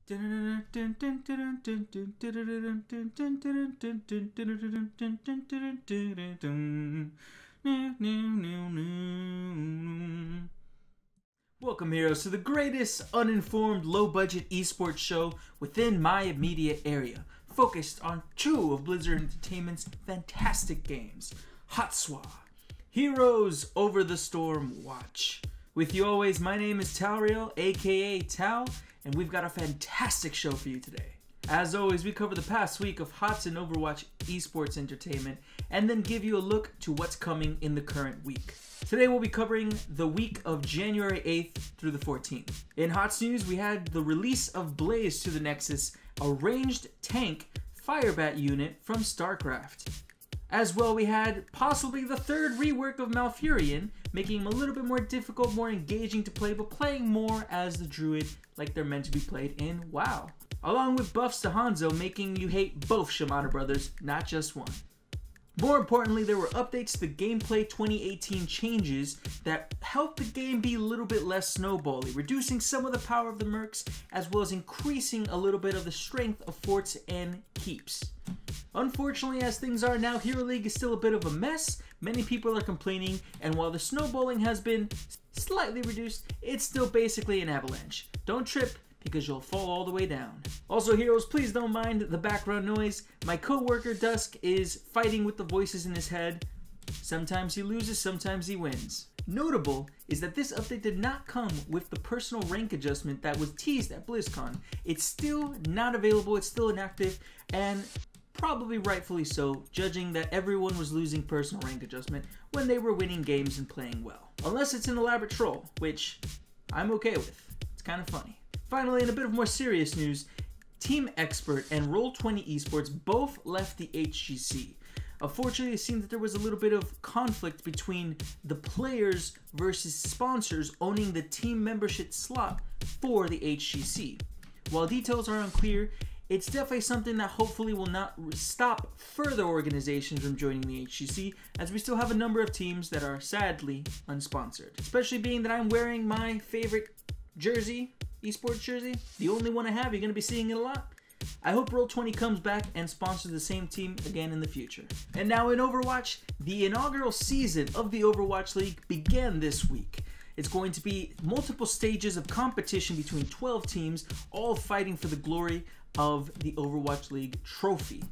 Welcome, heroes, to the greatest uninformed, low-budget esports show within my immediate area, focused on two of Blizzard Entertainment's fantastic games, Hot Swap, Heroes Over the Storm Watch. With you always, my name is Talrial, aka Tal, and we've got a fantastic show for you today. As always, we cover the past week of HOTS and Overwatch esports entertainment, and then give you a look to what's coming in the current week. Today we'll be covering the week of January 8th through the 14th. In HOTS news, we had the release of Blaze to the Nexus, a ranged tank firebat unit from StarCraft. As well, we had possibly the third rework of Malfurion, making him a little bit more difficult, more engaging to play, but playing more as the druid like they're meant to be played in WoW. Along with buffs to Hanzo, making you hate both Shimada brothers, not just one. More importantly, there were updates to the Gameplay 2018 changes that helped the game be a little bit less snowbally, reducing some of the power of the mercs, as well as increasing a little bit of the strength of forts and keeps. Unfortunately, as things are now, Hero League is still a bit of a mess. Many people are complaining, and while the snowballing has been slightly reduced, it's still basically an avalanche. Don't trip, because you'll fall all the way down. Also, heroes, please don't mind the background noise. My co-worker Dusk is fighting with the voices in his head. Sometimes he loses, sometimes he wins. Notable is that this update did not come with the personal rank adjustment that was teased at BlizzCon. It's still not available, it's still inactive, and probably rightfully so, judging that everyone was losing personal rank adjustment when they were winning games and playing well. Unless it's an elaborate troll, which I'm okay with. It's kind of funny. Finally, in a bit of more serious news, Team Expert and Roll20 Esports both left the HGC. Unfortunately, it seemed that there was a little bit of conflict between the players versus sponsors owning the team membership slot for the HGC. While details are unclear, it's definitely something that hopefully will not stop further organizations from joining the HGC, as we still have a number of teams that are sadly unsponsored. Especially being that I'm wearing my favorite jersey, esports jersey, the only one I have. You're going to be seeing it a lot. I hope Roll20 comes back and sponsors the same team again in the future. And now in Overwatch, the inaugural season of the Overwatch League began this week. It's going to be multiple stages of competition between 12 teams, all fighting for the glory of the Overwatch League trophy.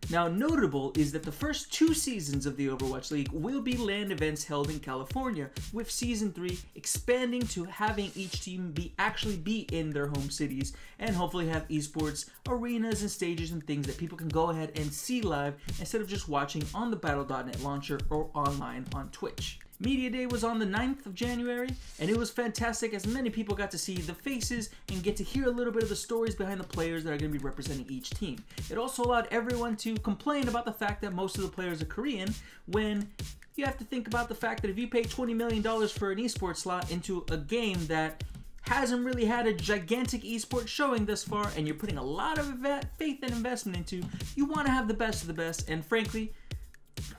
Now, notable is that the first two seasons of the Overwatch League will be LAN events held in California, with Season 3 expanding to having each team actually be in their home cities, and hopefully have esports arenas and stages and things that people can go ahead and see live instead of just watching on the Battle.net launcher or online on Twitch. Media Day was on the 9th of January, and it was fantastic as many people got to see the faces and get to hear a little bit of the stories behind the players that are going to be representing each team. It also allowed everyone to complain about the fact that most of the players are Korean, when you have to think about the fact that if you pay $20 million for an esports slot into a game that hasn't really had a gigantic esports showing thus far, and you're putting a lot of faith and investment into, you want to have the best of the best, and frankly,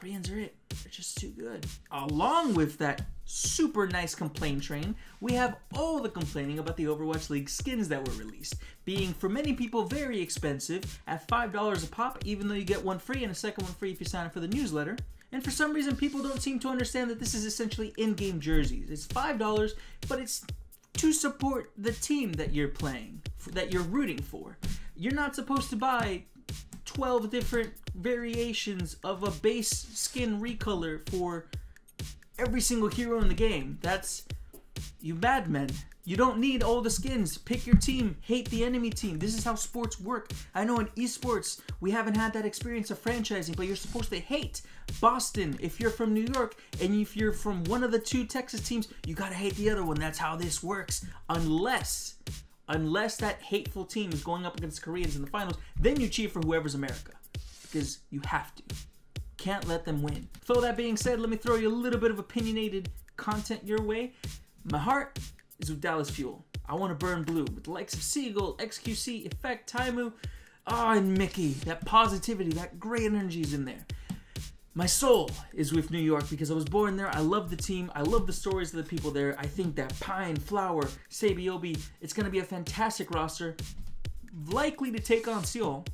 Koreans are it. They're just too good. Along with that super nice complaint train, we have all the complaining about the Overwatch League skins that were released, being for many people very expensive at $5 a pop, even though you get one free and a second one free if you sign up for the newsletter. And for some reason, people don't seem to understand that this is essentially in-game jerseys. It's $5, but it's to support the team that you're playing, that you're rooting for. You're not supposed to buy 12 different variations of a base skin recolor for every single hero in the game. That's, you madmen. You don't need all the skins. Pick your team. Hate the enemy team. This is how sports work. I know in esports, we haven't had that experience of franchising, but you're supposed to hate Boston if you're from New York, and if you're from one of the two Texas teams, you gotta hate the other one. That's how this works. Unless that hateful team is going up against Koreans in the finals, then you cheer for whoever's America. Because you have to. Can't let them win. So with that being said, let me throw you a little bit of opinionated content your way. My heart is with Dallas Fuel. I want to burn blue with the likes of Seagull, XQC, Effect, Taimu, and Mickey. That positivity, that great energy is in there. My soul is with New York because I was born there. I love the team. I love the stories of the people there. I think that Pine, Flower, Sabiobi, it's going to be a fantastic roster. likely to take on Seoul.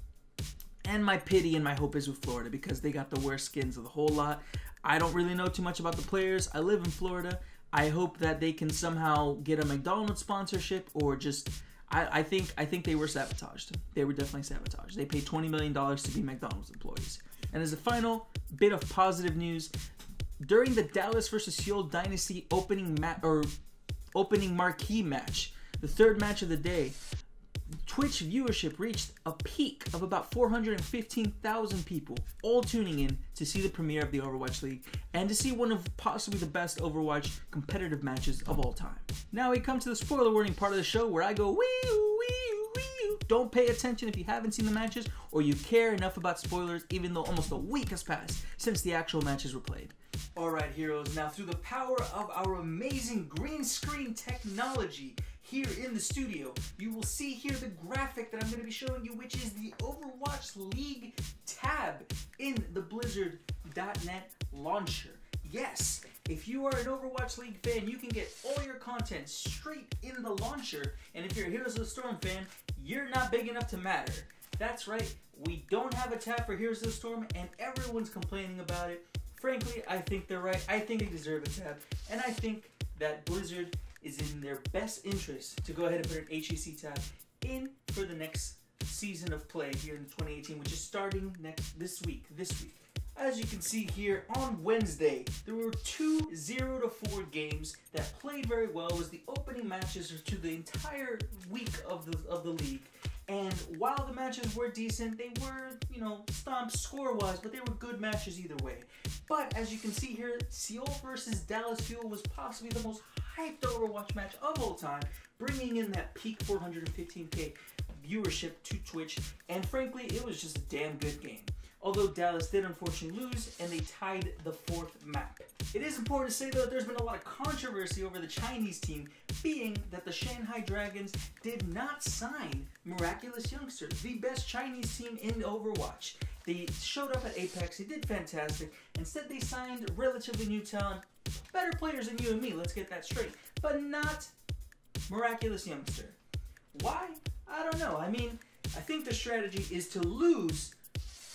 And my pity and my hope is with Florida because they got the worst skins of the whole lot. I don't really know too much about the players. I live in Florida. I hope that they can somehow get a McDonald's sponsorship or just... I think they were sabotaged. They were definitely sabotaged. They paid $20 million to be McDonald's employees. And as a final bit of positive news, during the Dallas versus Seoul Dynasty opening marquee match, the third match of the day, Twitch viewership reached a peak of about 415,000 people, all tuning in to see the premiere of the Overwatch League and to see one of possibly the best Overwatch competitive matches of all time. Now we come to the spoiler warning part of the show where I go wee wee wee. Don't pay attention if you haven't seen the matches or you care enough about spoilers, even though almost a week has passed since the actual matches were played. Alright heroes, now through the power of our amazing green screen technology here in the studio, you will see here the graphic that I'm going to be showing you, which is the Overwatch League tab in the Blizzard.net launcher. Yes, if you are an Overwatch League fan, you can get all your content straight in the launcher, and if you're a Heroes of the Storm fan, you're not big enough to matter. That's right, we don't have a tab for Heroes of the Storm, and everyone's complaining about it. Frankly, I think they're right. I think they deserve a tab, and I think that Blizzard is in their best interest to go ahead and put an HEC tab in for the next season of play here in 2018, which is starting this week. As you can see here, on Wednesday, there were 2 0-4 games that played very well. It was the opening matches to the entire week of the league. And while the matches were decent, they were, stomps score-wise, but they were good matches either way. But as you can see here, Seoul versus Dallas Fuel was possibly the most hyped Overwatch match of all time, bringing in that peak 415k viewership to Twitch, and frankly, it was just a damn good game. Although Dallas did unfortunately lose, and they tied the 4th map. It is important to say though that there's been a lot of controversy over the Chinese team, being that the Shanghai Dragons did not sign Miraculous Youngster, the best Chinese team in Overwatch. They showed up at Apex, they did fantastic. Instead they signed relatively new talent, better players than you and me, let's get that straight, but not Miraculous Youngster. Why? I don't know. I mean, I think the strategy is to lose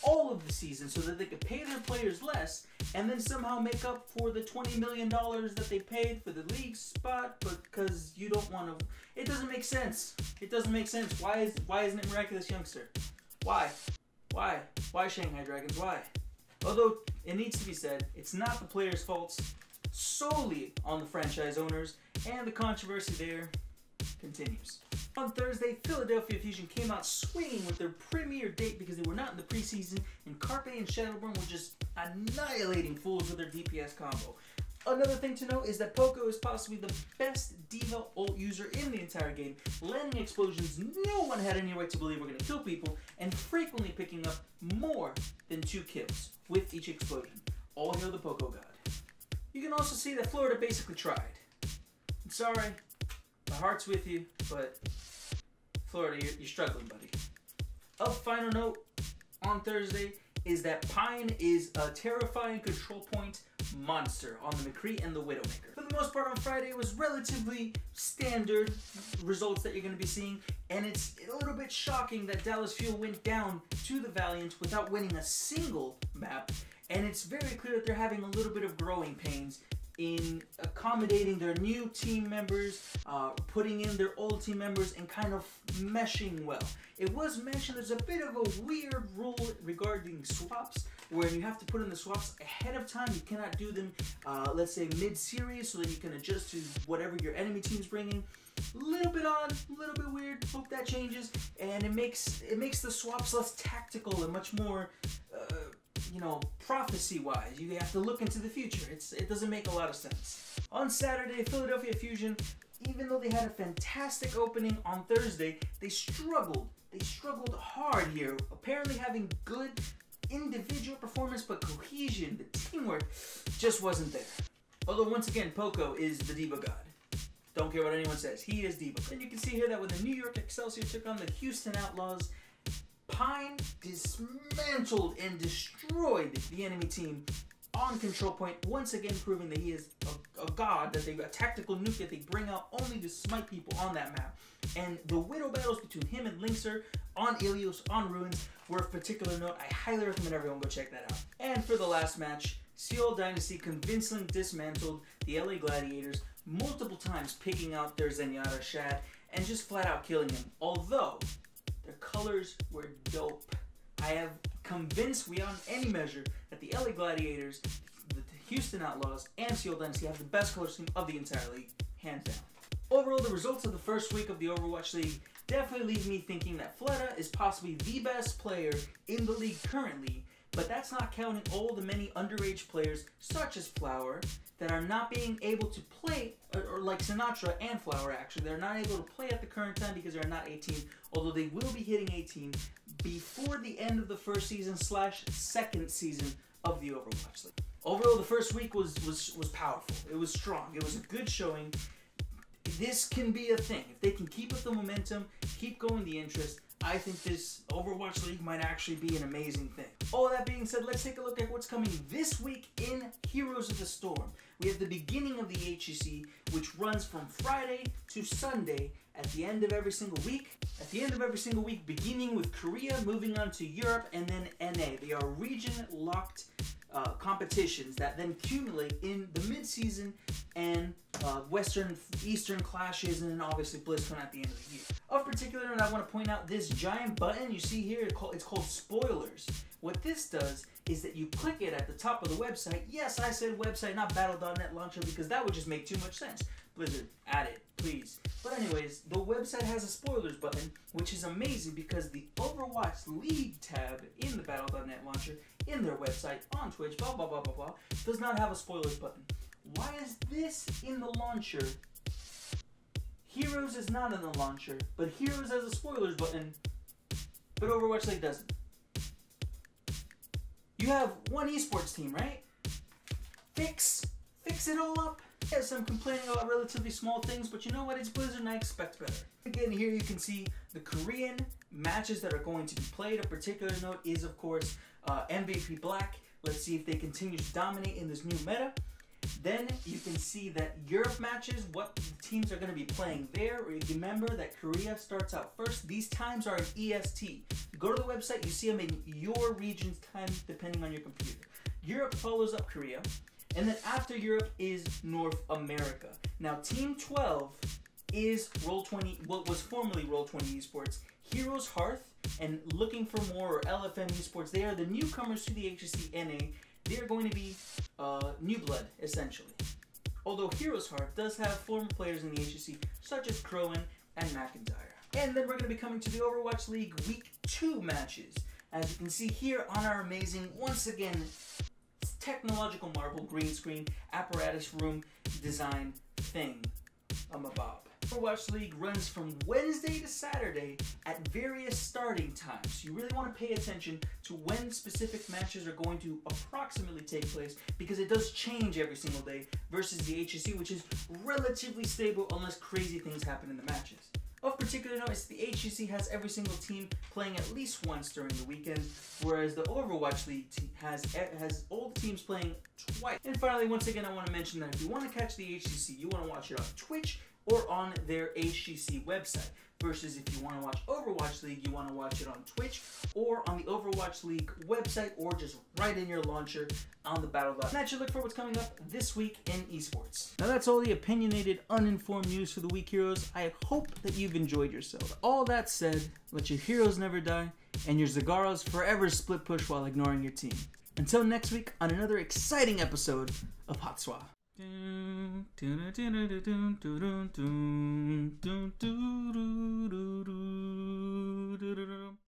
all of the season so that they could pay their players less and then somehow make up for the $20 million that they paid for the league spot, but because you don't want to... It doesn't make sense. It doesn't make sense. Why isn't it Miraculous Youngster? Why? Why Shanghai Dragons? Why? Although, it needs to be said, it's not the players' faults, solely on the franchise owners, and the controversy there continues. On Thursday, Philadelphia Fusion came out swinging with their premiere date because they were not in the preseason, and Carpe and Shadowburn were just annihilating fools with their DPS combo. Another thing to note is that Poco is possibly the best D.Va ult user in the entire game, landing explosions no one had any right to believe were going to kill people, and frequently picking up more than 2 kills with each explosion. All hail the Poco god. You can also see that Florida basically tried. I'm sorry, my heart's with you, but Florida, you're struggling, buddy. A final note on Thursday is that Pine is a terrifying control point monster on the McCree and the Widowmaker. For the most part on Friday, it was relatively standard results that you're going to be seeing, and it's a little bit shocking that Dallas Fuel went down to the Valiant without winning a single map, and it's very clear that they're having a little bit of growing pains in accommodating their new team members, putting in their old team members, and kind of meshing well. It was mentioned there's a bit of a weird rule regarding swaps, where you have to put in the swaps ahead of time. You cannot do them, let's say, mid-series, so that you can adjust to whatever your enemy team's bringing. A little bit odd, a little bit weird. Hope that changes, and it makes the swaps less tactical and much more prophecy-wise. You have to look into the future. It doesn't make a lot of sense. On Saturday, Philadelphia Fusion, even though they had a fantastic opening on Thursday, they struggled. They struggled hard here, apparently having good individual performance, but cohesion, the teamwork, just wasn't there. Although, once again, Poco is the D.Va god. Don't care what anyone says. He is D.Va. And you can see here that when the New York Excelsior took on the Houston Outlaws, Pine dismantled and destroyed the enemy team on control point, once again proving that he is a god, that a tactical nuke that they bring out only to smite people on that map. and the Widow battles between him and Linkser on Ilios, on Ruins, were of particular note. I highly recommend everyone go check that out. And for the last match, Seoul Dynasty convincingly dismantled the LA Gladiators multiple times, picking out their Zenyatta Shad and just flat out killing him. Although their colors were dope. I have convinced beyond any measure that the LA Gladiators, the Houston Outlaws, and Seoul Dynasty have the best color scheme of the entire league, hands down. Overall, the results of the first week of the Overwatch League definitely leave me thinking that Fleta is possibly the best player in the league currently, but that's not counting all the many underage players, such as Flower, that are not being able to play, or like Sinatra and Flower actually, they're not able to play at the current time because they're not 18, although they will be hitting 18 before the end of the first season / second season of the Overwatch League. Overall, the first week was powerful. It was strong. It was a good showing. This can be a thing. If they can keep up the momentum, keep going the interest, I think this Overwatch League might actually be an amazing thing. All that being said, let's take a look at what's coming this week in Heroes of the Storm. We have the beginning of the HEC, which runs from Friday to Sunday at the end of every single week. At the end of every single week, beginning with Korea, moving on to Europe, and then NA. They are region-locked competitions that then accumulate in the mid-season and Eastern clashes, and then obviously BlizzCon at the end of the year. Of particular note, I want to point out this giant button you see here. It's called Spoilers. What this does is that you click it at the top of the website. Yes, I said website, not Battle.net launcher, because that would just make too much sense. Blizzard, add it, please. But anyways, the website has a Spoilers button, which is amazing because the Overwatch League tab in the Battle.net launcher, in their website, on Twitch, blah, blah, blah, blah, blah, does not have a Spoilers button. Why is this in the launcher? Heroes is not in the launcher, but Heroes has a Spoilers button, but Overwatch League doesn't. You have one esports team, right? Fix it all up. Yes, I'm complaining about relatively small things, but you know what? It's Blizzard and I expect better. Again, here you can see the Korean matches that are going to be played. A particular note is, of course, MVP Black. Let's see if they continue to dominate in this new meta. Then you can see that Europe matches, what the teams are going to be playing there. Remember that Korea starts out first. These times are in EST. You go to the website, you see them in your region's time, depending on your computer. Europe follows up Korea. And then after Europe is North America. Now, Team 12 is Roll20, what was formerly Roll20 Esports, Heroes Hearth, and Looking for More, or LFM Esports. They are the newcomers to the HEC NA. They are going to be new blood, essentially. Although Heroes Hearth does have former players in the HEC, such as Crowan and McIntyre. And then we're going to be coming to the Overwatch League Week 2 matches. As you can see here on our amazing, once again, technological marble green screen apparatus room design thing. I'm a bob. Overwatch League runs from Wednesday to Saturday at various starting times. You really want to pay attention to when specific matches are going to approximately take place, because it does change every single day versus the HEC, which is relatively stable unless crazy things happen in the matches. Of particular note is the HEC has every single team playing at least once during the weekend, whereas the Overwatch League has all the teams playing twice. And finally, once again, I want to mention that if you want to catch the HEC, you want to watch it on Twitch or on their HEC website. Versus if you want to watch Overwatch League, you want to watch it on Twitch or on the Overwatch League website, or just right in your launcher on the Battle.net. That should look for what's coming up this week in esports. Now that's all the opinionated, uninformed news for the week, heroes. I hope that you've enjoyed yourself. All that said, let your heroes never die, and your Zagaras forever split push while ignoring your team. Until next week on another exciting episode of Hot Swap. Do do do do do do do do do do do.